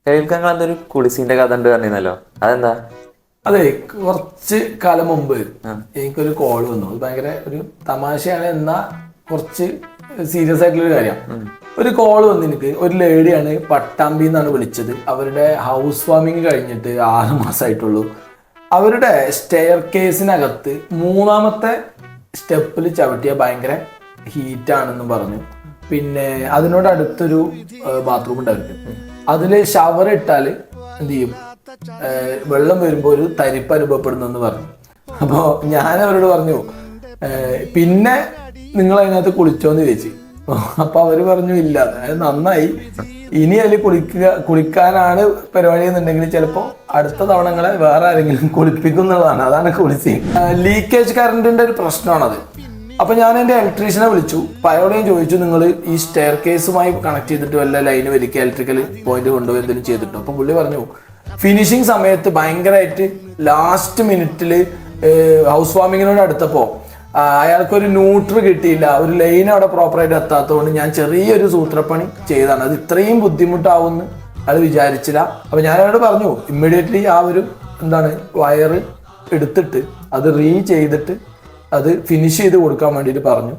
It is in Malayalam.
കേൾക്കാൻ എന്തൊരു കുളിസിന്റെ കഥ ഉണ്ട് പറഞ്ഞല്ലോ, അതെന്താ? അതെ, കുറച്ച് കാലം മുമ്പ് എനിക്കൊരു കോൾ വന്നു. അത് ഭയങ്കര ഒരു തമാശയാണ്, എന്നാ കുറച്ച് സീരിയസ് ആയിട്ടുള്ള ഒരു കാര്യം. ഒരു കോൾ വന്നു എനിക്ക്. ഒരു ലേഡിയാണ് പട്ടാമ്പി എന്നാണ് വിളിച്ചത്. അവരുടെ ഹൗസ് വാമിങ് കഴിഞ്ഞിട്ട് 6 മാസമായിട്ടുള്ളൂ. അവരുടെ സ്റ്റെയർ കേസിനകത്ത് 3ാമത്തെ സ്റ്റെപ്പിൽ ചവിട്ടിയ ഭയങ്കര ഹീറ്റാണെന്ന് പറഞ്ഞു. പിന്നെ അതിനോട് അടുത്തൊരു ബാത്റൂം ഉണ്ടായിരുന്നു. അതിൽ ഷവർ ഇട്ടാൽ എന്ത് ചെയ്യും, വെള്ളം വരുമ്പോൾ ഒരു തരിപ്പ് അനുഭവപ്പെടുന്നെന്ന് പറഞ്ഞു. അപ്പോൾ ഞാൻ അവരോട് പറഞ്ഞു, പിന്നെ നിങ്ങൾ അതിനകത്ത് കുളിച്ചോന്ന് ചോദിച്ചു. അപ്പൊ അവര് പറഞ്ഞു ഇല്ല. അതായത് നന്നായി, ഇനി അതിൽ കുളിക്കാനാണ് പരിപാടി എന്നുണ്ടെങ്കിൽ ചിലപ്പോൾ അടുത്ത തവണങ്ങളെ വേറെ ആരെങ്കിലും കുളിപ്പിക്കുന്നതാണ്. അതാണ് കുളിസി. ലീക്കേജ് കറണ്ടിന്റെ ഒരു പ്രശ്നമാണത്. അപ്പൊ ഞാൻ എൻ്റെ ഇലക്ട്രീഷ്യനെ വിളിച്ചു. അയാളോടെയും ചോദിച്ചു, നിങ്ങൾ ഈ സ്റ്റെയർ കേസുമായി കണക്ട് ചെയ്തിട്ട് വല്ല ലൈന് വലിക്കുക, ഇലക്ട്രിക്കൽ പോയിന്റ് കൊണ്ടുപോയി എന്തെങ്കിലും ചെയ്തിട്ടോ? അപ്പൊ പുള്ളി പറഞ്ഞു, ഫിനിഷിങ് സമയത്ത് ഭയങ്കരമായിട്ട് ലാസ്റ്റ് മിനിറ്റിൽ ഹൗസ് വാമിങ്ങിനോട് അടുത്തപ്പോൾ അയാൾക്കൊരു ന്യൂട്രൽ കിട്ടിയില്ല, ഒരു ലൈൻ അവിടെ പ്രോപ്പറായിട്ട് എത്താത്തതുകൊണ്ട് ഞാൻ ചെറിയൊരു സൂത്രപ്പണി ചെയ്തതാണ്, അത് ഇത്രയും ബുദ്ധിമുട്ടാവുമെന്ന് അയാൾ വിചാരിച്ചില്ല. അപ്പൊ ഞാൻ അയാളോട് പറഞ്ഞു, ഇമ്മീഡിയറ്റ്ലി ആ ഒരു വയറ് എടുത്തിട്ട് അത് ചെയ്തിട്ട് അത് ഫിനിഷ് ചെയ്ത് കൊടുക്കാൻ വേണ്ടിയിട്ട് പറഞ്ഞു.